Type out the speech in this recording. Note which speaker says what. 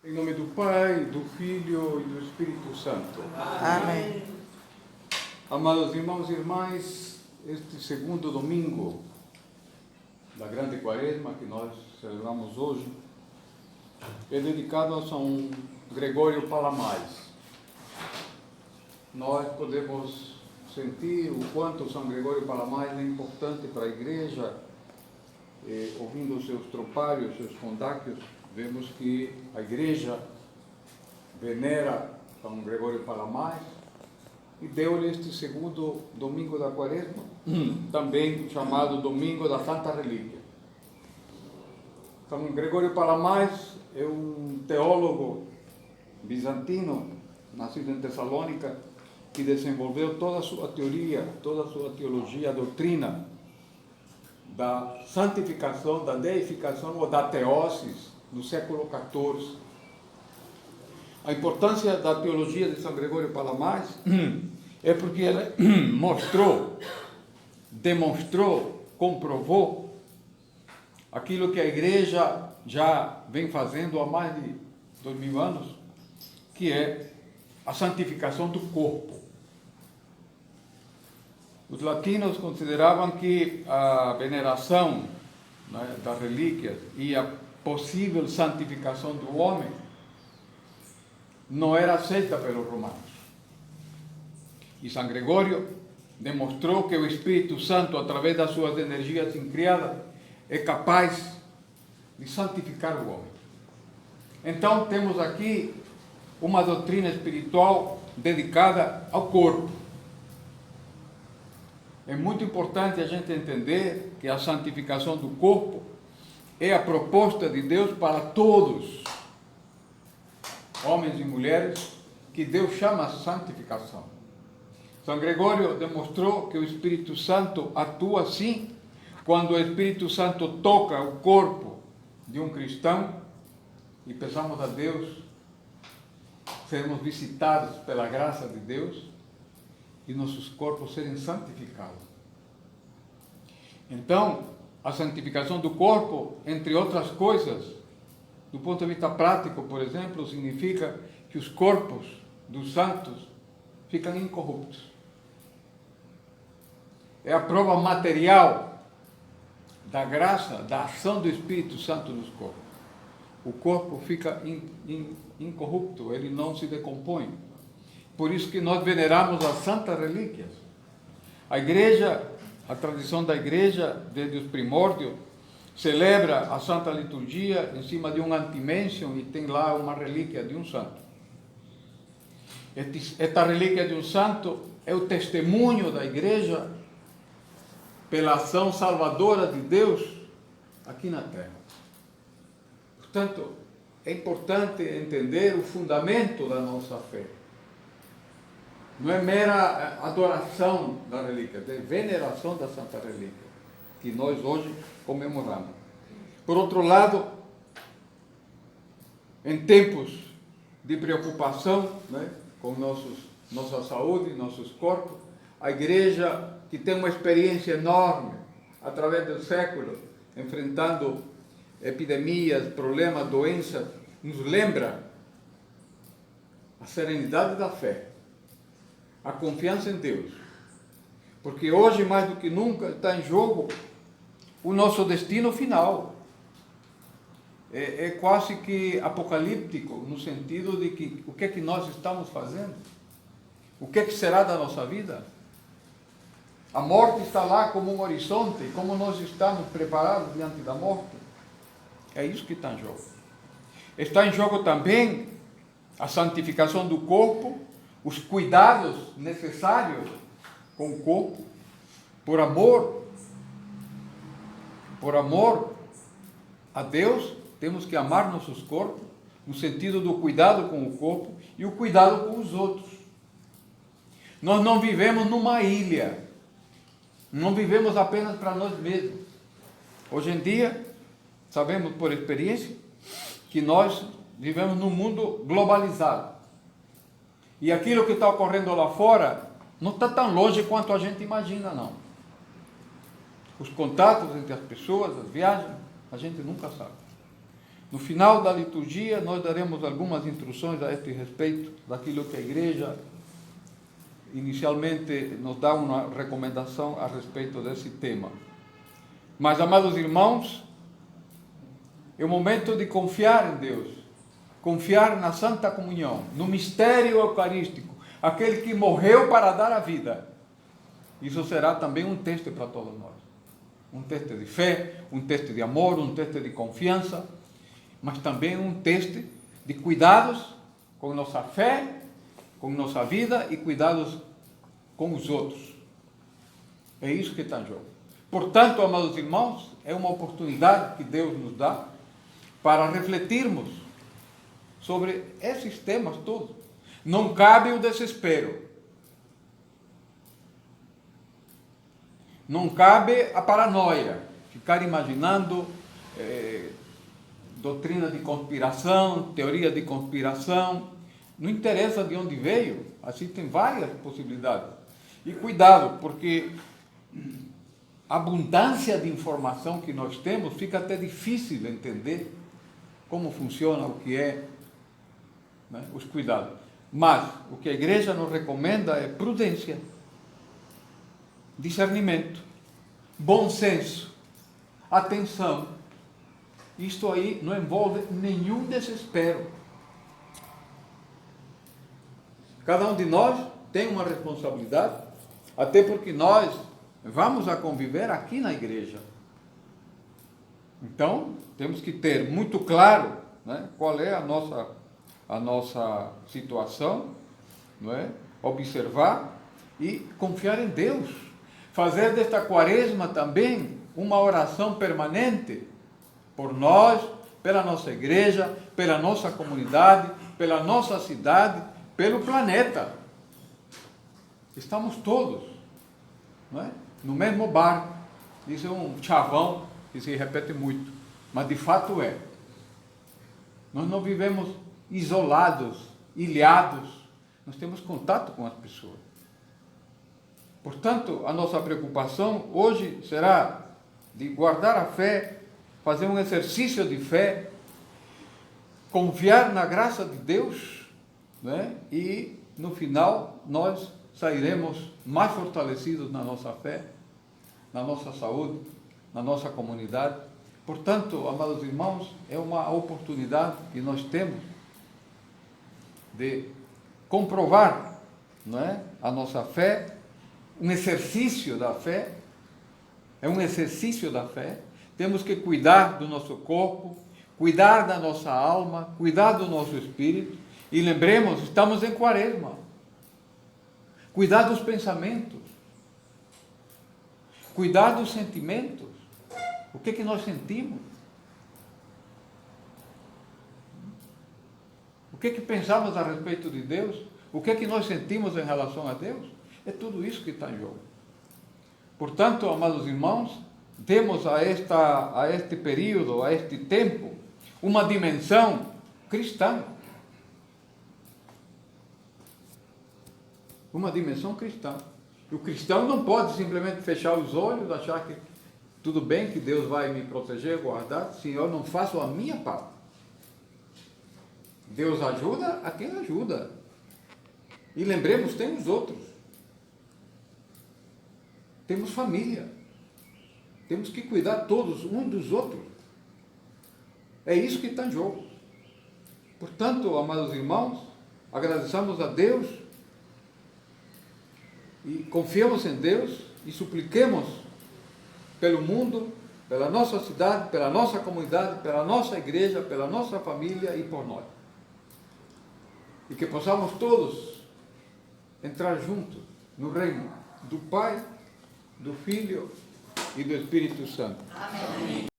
Speaker 1: Em nome do Pai, do Filho e do Espírito Santo.
Speaker 2: Amém.
Speaker 1: Amados irmãos e irmãs, este segundo domingo da Grande Quaresma que nós celebramos hoje é dedicado a São Gregório Palamáes. Nós podemos sentir o quanto São Gregório Palamáes é importante para a Igreja. Ouvindo os seus tropários, seus condáquios, vemos que a Igreja venera São Gregório Palamáes e deu-lhe este segundo domingo da Quaresma, também chamado Domingo da Santa Relíquia. São Gregório Palamáes é um teólogo bizantino, nascido em Tessalônica, que desenvolveu toda a sua teoria, toda a sua teologia, a doutrina da santificação, da deificação ou da teoses no século XIV. A importância da teologia de São Gregório Palamáes é porque ela mostrou, demonstrou, comprovou aquilo que a Igreja já vem fazendo há mais de 2000 anos, que é a santificação do corpo. Os latinos consideravam que a veneração, né, das relíquias e a possível santificação do homem não era aceita pelos romanos. E São Gregório demonstrou que o Espírito Santo, através das suas energias incriadas, é capaz de santificar o homem. Então temos aqui uma doutrina espiritual dedicada ao corpo. É muito importante a gente entender que a santificação do corpo é a proposta de Deus para todos, homens e mulheres, que Deus chama a santificação. São Gregório demonstrou que o Espírito Santo atua assim, quando o Espírito Santo toca o corpo de um cristão, e peçamos a Deus sermos visitados pela graça de Deus, e nossos corpos serem santificados. Então, a santificação do corpo, entre outras coisas, do ponto de vista prático, por exemplo, significa que os corpos dos santos ficam incorruptos. É a prova material da graça, da ação do Espírito Santo nos corpos. O corpo fica incorrupto, ele não se decompõe. Por isso que nós veneramos as santas relíquias. A Igreja, a tradição da Igreja, desde os primórdios, celebra a Santa Liturgia em cima de um antimênsion e tem lá uma relíquia de um santo. Esta relíquia de um santo é o testemunho da Igreja pela ação salvadora de Deus aqui na Terra. Portanto, é importante entender o fundamento da nossa fé. Não é mera adoração da relíquia, é veneração da Santa Relíquia, que nós hoje comemoramos. Por outro lado, em tempos de preocupação, né, com nossa saúde, nossos corpos, a Igreja, que tem uma experiência enorme, através dos séculos, enfrentando epidemias, problemas, doenças, nos lembra a serenidade da fé, a confiança em Deus, porque hoje mais do que nunca está em jogo o nosso destino final. É quase que apocalíptico, no sentido de que o que é que nós estamos fazendo, o que é que será da nossa vida. A morte está lá como um horizonte, como nós estamos preparados diante da morte. É isso que está em jogo. Está em jogo também a santificação do corpo, os cuidados necessários com o corpo, por amor a Deus, temos que amar nossos corpos, no sentido do cuidado com o corpo e o cuidado com os outros. Nós não vivemos numa ilha, não vivemos apenas para nós mesmos. Hoje em dia, sabemos por experiência que nós vivemos num mundo globalizado. E aquilo que está ocorrendo lá fora não está tão longe quanto a gente imagina, não. Os contatos entre as pessoas, as viagens, a gente nunca sabe. No final da liturgia, nós daremos algumas instruções a este respeito, daquilo que a igreja inicialmente nos dá uma recomendação a respeito desse tema. Mas, amados irmãos, é o momento de confiar em Deus, confiar na Santa Comunhão, no mistério eucarístico, aquele que morreu para dar a vida. Isso será também um teste para todos nós. Um teste de fé, um teste de amor, um teste de confiança, mas também um teste de cuidados com nossa fé, com nossa vida e cuidados com os outros. É isso que está em jogo. Portanto, amados irmãos, é uma oportunidade que Deus nos dá para refletirmos sobre esses temas todos. Não cabe o desespero. Não cabe a paranoia, ficar imaginando doutrina de conspiração, teoria de conspiração. Não interessa de onde veio, assim tem várias possibilidades. E cuidado, porque a abundância de informação que nós temos, fica até difícil de entender como funciona, o que é, né, os cuidados. Mas o que a igreja nos recomenda é prudência, discernimento, bom senso, atenção. Isto aí não envolve nenhum desespero. Cada um de nós tem uma responsabilidade, até porque nós vamos a conviver aqui na igreja. Então, temos que ter muito claro, né, qual é a nossa situação, não é? Observar e confiar em Deus. Fazer desta quaresma também uma oração permanente por nós, pela nossa igreja, pela nossa comunidade, pela nossa cidade, pelo planeta. Estamos todos, não é? No mesmo barco. Isso é um chavão que se repete muito, mas de fato é. Nós não vivemos isolados, ilhados, nós temos contato com as pessoas. Portanto, a nossa preocupação hoje será de guardar a fé, fazer um exercício de fé, confiar na graça de Deus, né? E no final nós sairemos mais fortalecidos na nossa fé, na nossa saúde, na nossa comunidade. Portanto, amados irmãos, é uma oportunidade que nós temos de comprovar, não é, a nossa fé, um exercício da fé, é um exercício da fé. Temos que cuidar do nosso corpo, cuidar da nossa alma, cuidar do nosso espírito. E lembremos, estamos em quaresma. Cuidar dos pensamentos, cuidar dos sentimentos. O que é que nós sentimos? O que é que pensamos a respeito de Deus? O que é que nós sentimos em relação a Deus? É tudo isso que está em jogo. Portanto, amados irmãos, demos a este período, a este tempo, uma dimensão cristã. Uma dimensão cristã. O cristão não pode simplesmente fechar os olhos, achar que tudo bem, que Deus vai me proteger, guardar, se eu não faço a minha parte. Deus ajuda a quem ajuda. E lembremos, tem os outros. Temos família. Temos que cuidar todos um dos outros. É isso que está em jogo. Portanto, amados irmãos, agradeçamos a Deus e confiemos em Deus e supliquemos pelo mundo, pela nossa cidade, pela nossa comunidade, pela nossa igreja, pela nossa família e por nós. E que possamos todos entrar juntos no reino do Pai, do Filho e do Espírito Santo. Amém.